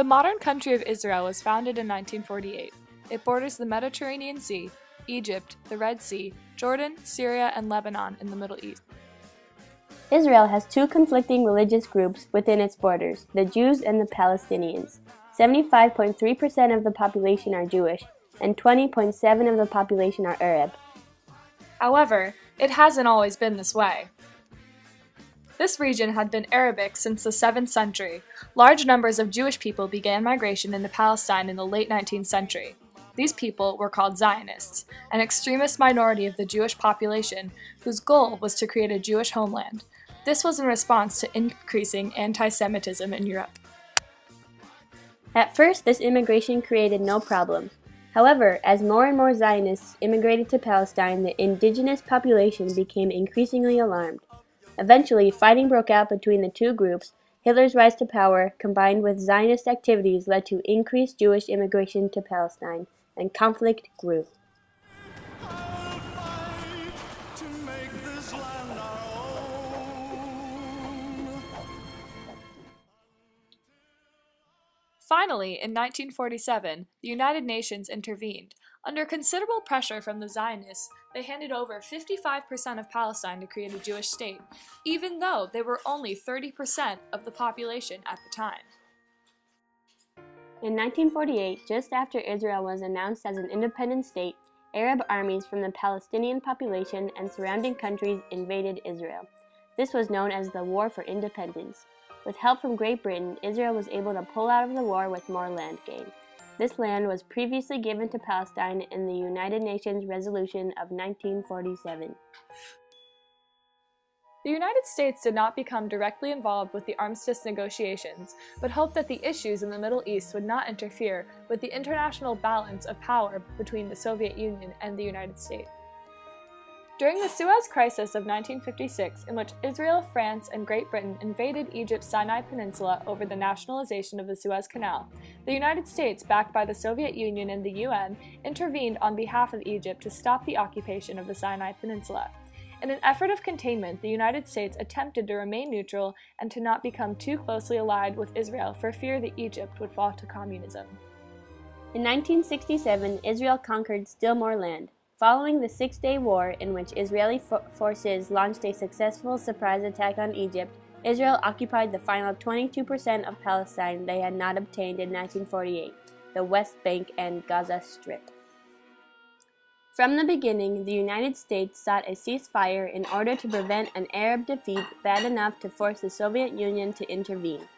The modern country of Israel was founded in 1948. It borders the Mediterranean Sea, Egypt, the Red Sea, Jordan, Syria, and Lebanon in the Middle East. Israel has two conflicting religious groups within its borders, the Jews and the Palestinians. 75.3% of the population are Jewish, and 20.7% of the population are Arab. However, it hasn't always been this way. This region had been Arabic since the 7th century. Large numbers of Jewish people began migration into Palestine in the late 19th century. These people were called Zionists, an extremist minority of the Jewish population whose goal was to create a Jewish homeland. This was in response to increasing anti-Semitism in Europe. At first, this immigration created no problem. However, as more and more Zionists immigrated to Palestine, the indigenous population became increasingly alarmed. Eventually, fighting broke out between the two groups. Hitler's rise to power, combined with Zionist activities, led to increased Jewish immigration to Palestine, and conflict grew. Finally, in 1947, the United Nations intervened. Under considerable pressure from the Zionists, they handed over 55% of Palestine to create a Jewish state, even though they were only 30% of the population at the time. In 1948, just after Israel was announced as an independent state, Arab armies from the Palestinian population and surrounding countries invaded Israel. This was known as the War for Independence. With help from Great Britain, Israel was able to pull out of the war with more land gain. This land was previously given to Palestine in the United Nations Resolution of 1947. The United States did not become directly involved with the armistice negotiations, but hoped that the issues in the Middle East would not interfere with the international balance of power between the Soviet Union and the United States. During the Suez Crisis of 1956, in which Israel, France, and Great Britain invaded Egypt's Sinai Peninsula over the nationalization of the Suez Canal, the United States, backed by the Soviet Union and the UN, intervened on behalf of Egypt to stop the occupation of the Sinai Peninsula. In an effort of containment, the United States attempted to remain neutral and to not become too closely allied with Israel for fear that Egypt would fall to communism. In 1967, Israel conquered still more land. Following the Six-Day War, in which Israeli forces launched a successful surprise attack on Egypt, Israel occupied the final 22% of Palestine they had not obtained in 1948, the West Bank and Gaza Strip. From the beginning, the United States sought a ceasefire in order to prevent an Arab defeat bad enough to force the Soviet Union to intervene.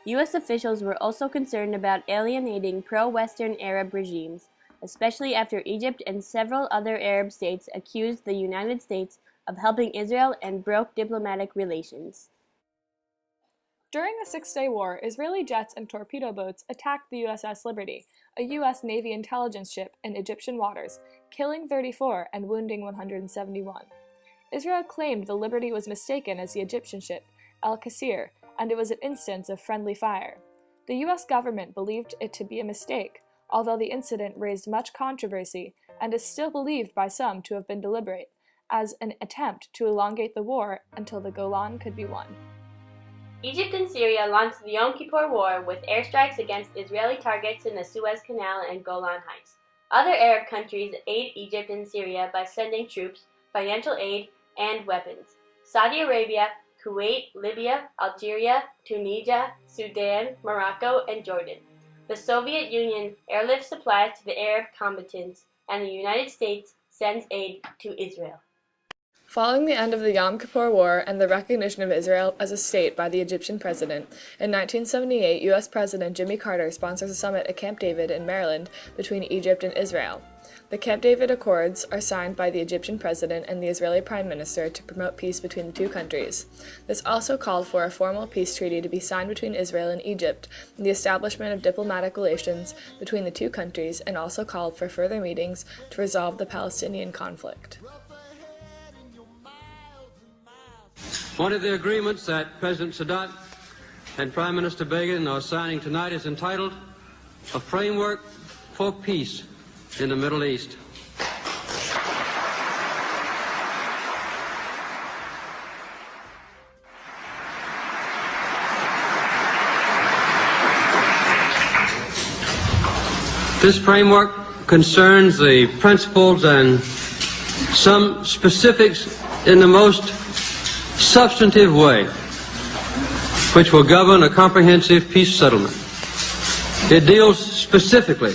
U.S. officials were also concerned about alienating pro-Western Arab regimes, especially after Egypt and several other Arab states accused the United States of helping Israel and broke diplomatic relations. During the Six-Day War, Israeli jets and torpedo boats attacked the USS Liberty, a U.S. Navy intelligence ship in Egyptian waters, killing 34 and wounding 171. Israel claimed the Liberty was mistaken as the Egyptian ship, El Qasir, and it was an instance of friendly fire. The U.S. government believed it to be a mistake, although the incident raised much controversy and is still believed by some to have been deliberate, as an attempt to elongate the war until the Golan could be won. Egypt and Syria launched the Yom Kippur War with airstrikes against Israeli targets in the Suez Canal and Golan Heights. Other Arab countries aid Egypt and Syria by sending troops, financial aid, and weapons. Saudi Arabia, Kuwait, Libya, Algeria, Tunisia, Sudan, Morocco, and Jordan. The Soviet Union airlifts supplies to the Arab combatants, and the United States sends aid to Israel. Following the end of the Yom Kippur War and the recognition of Israel as a state by the Egyptian president, in 1978, U.S. President Jimmy Carter sponsors a summit at Camp David in Maryland between Egypt and Israel. The Camp David Accords are signed by the Egyptian president and the Israeli prime minister to promote peace between the two countries. This also called for a formal peace treaty to be signed between Israel and Egypt, and the establishment of diplomatic relations between the two countries, and also called for further meetings to resolve the Palestinian conflict. One of the agreements that President Sadat and Prime Minister Begin are signing tonight is entitled A Framework for Peace in the Middle East. This framework concerns the principles and some specifics in the most substantive way, which will govern a comprehensive peace settlement. It deals specifically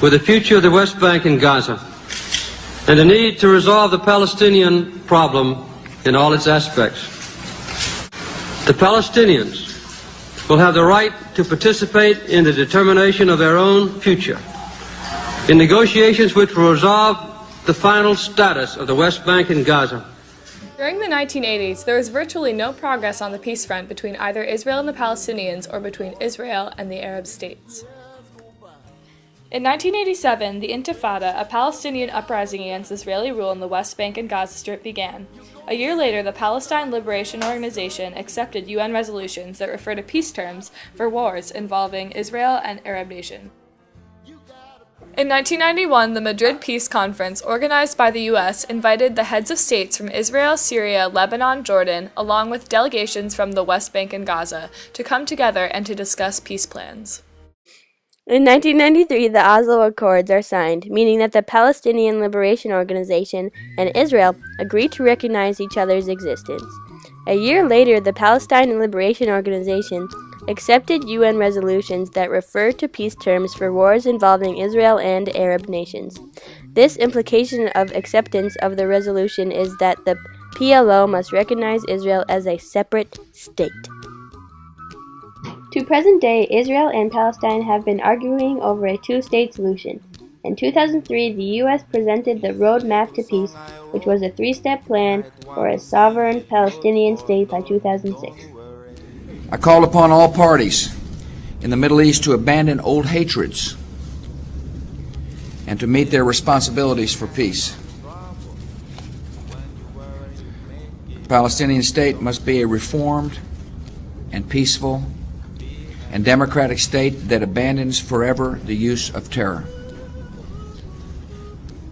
with the future of the West Bank and Gaza and the need to resolve the Palestinian problem in all its aspects. The Palestinians will have the right to participate in the determination of their own future, in negotiations which will resolve the final status of the West Bank and Gaza. During the 1980s, there was virtually no progress on the peace front between either Israel and the Palestinians or between Israel and the Arab states. In 1987, the Intifada, a Palestinian uprising against Israeli rule in the West Bank and Gaza Strip, began. A year later, the Palestine Liberation Organization accepted UN resolutions that refer to peace terms for wars involving Israel and Arab nations. In 1991, the Madrid Peace Conference, organized by the U.S., invited the heads of states from Israel, Syria, Lebanon, Jordan, along with delegations from the West Bank and Gaza, to come together and to discuss peace plans. In 1993, the Oslo Accords are signed, meaning that the Palestinian Liberation Organization and Israel agree to recognize each other's existence. A year later, the Palestine Liberation Organization accepted UN resolutions that refer to peace terms for wars involving Israel and Arab nations. This implication of acceptance of the resolution is that the PLO must recognize Israel as a separate state. To present day, Israel and Palestine have been arguing over a two-state solution. In 2003, the U.S. presented the Roadmap to Peace, which was a three-step plan for a sovereign Palestinian state by 2006. I call upon all parties in the Middle East to abandon old hatreds and to meet their responsibilities for peace. The Palestinian state must be a reformed and peaceful and democratic state that abandons forever the use of terror.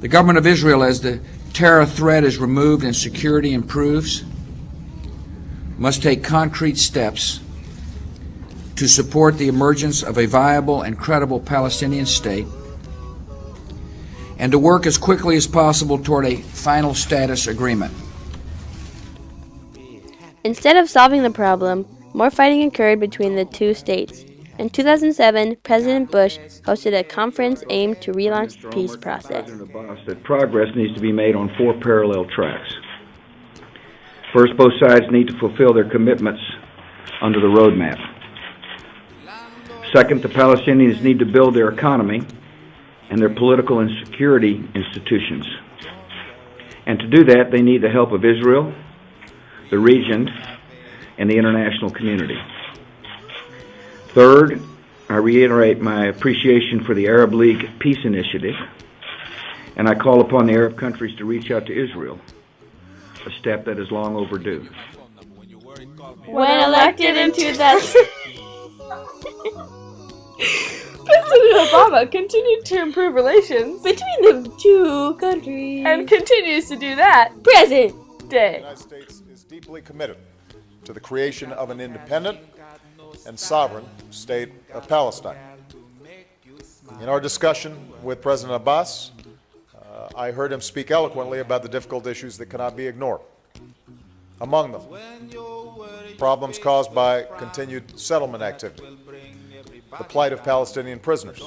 The government of Israel, as the terror threat is removed and security improves, must take concrete steps to support the emergence of a viable and credible Palestinian state and to work as quickly as possible toward a final status agreement. Instead of solving the problem, more fighting occurred between the two states. In 2007, President Bush hosted a conference aimed to relaunch the peace process. President Abbas that progress needs to be made on four parallel tracks. First, both sides need to fulfill their commitments under the roadmap. Second, the Palestinians need to build their economy and their political and security institutions. And to do that, they need the help of Israel, the region, and the international community. Third, I reiterate my appreciation for the Arab League Peace Initiative, and I call upon the Arab countries to reach out to Israel, a step that is long overdue. When elected in 2000, President Obama continued to improve relations between the two countries and continues to do that present day. The United States is deeply committed to the creation of an independent and sovereign state of Palestine. In our discussion with President Abbas, I heard him speak eloquently about the difficult issues that cannot be ignored. Among them, problems caused by continued settlement activity, the plight of Palestinian prisoners,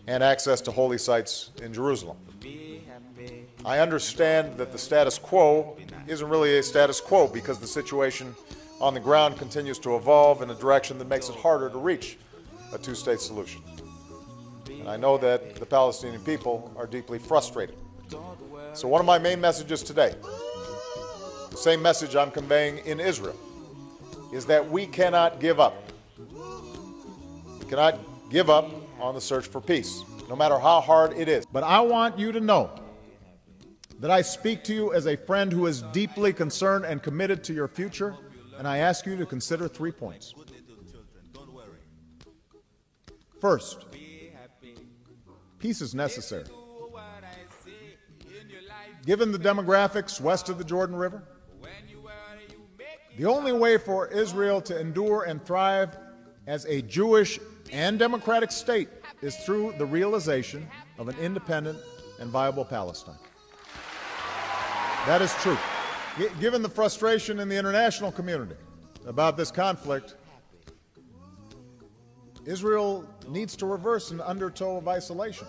and access to holy sites in Jerusalem. I understand that the status quo isn't really a status quo because the situation on the ground continues to evolve in a direction that makes it harder to reach a two-state solution. And I know that the Palestinian people are deeply frustrated. So one of my main messages today, the same message I'm conveying in Israel, is that we cannot give up. We cannot give up on the search for peace, no matter how hard it is. But I want you to know that I speak to you as a friend who is deeply concerned and committed to your future, and I ask you to consider 3 points. First, peace is necessary. Given the demographics west of the Jordan River, the only way for Israel to endure and thrive as a Jewish and democratic state is through the realization of an independent and viable Palestine. That is true. Given the frustration in the international community about this conflict, Israel needs to reverse an undertow of isolation.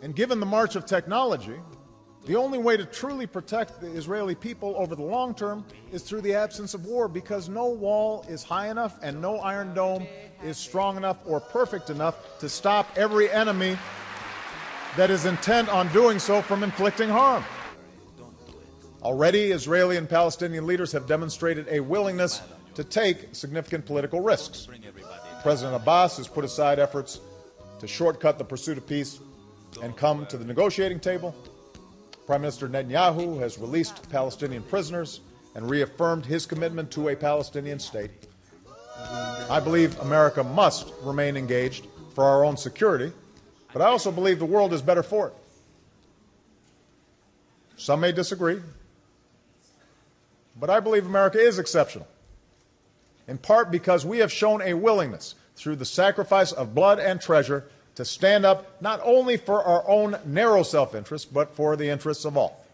And given the march of technology, the only way to truly protect the Israeli people over the long term is through the absence of war, because no wall is high enough and no Iron Dome is strong enough or perfect enough to stop every enemy that is intent on doing so from inflicting harm. Already, Israeli and Palestinian leaders have demonstrated a willingness to take significant political risks. President Abbas has put aside efforts to shortcut the pursuit of peace and come to the negotiating table. Prime Minister Netanyahu has released Palestinian prisoners and reaffirmed his commitment to a Palestinian state. I believe America must remain engaged for our own security, but I also believe the world is better for it. Some may disagree, but I believe America is exceptional, in part because we have shown a willingness, through the sacrifice of blood and treasure, to stand up not only for our own narrow self-interest, but for the interests of all.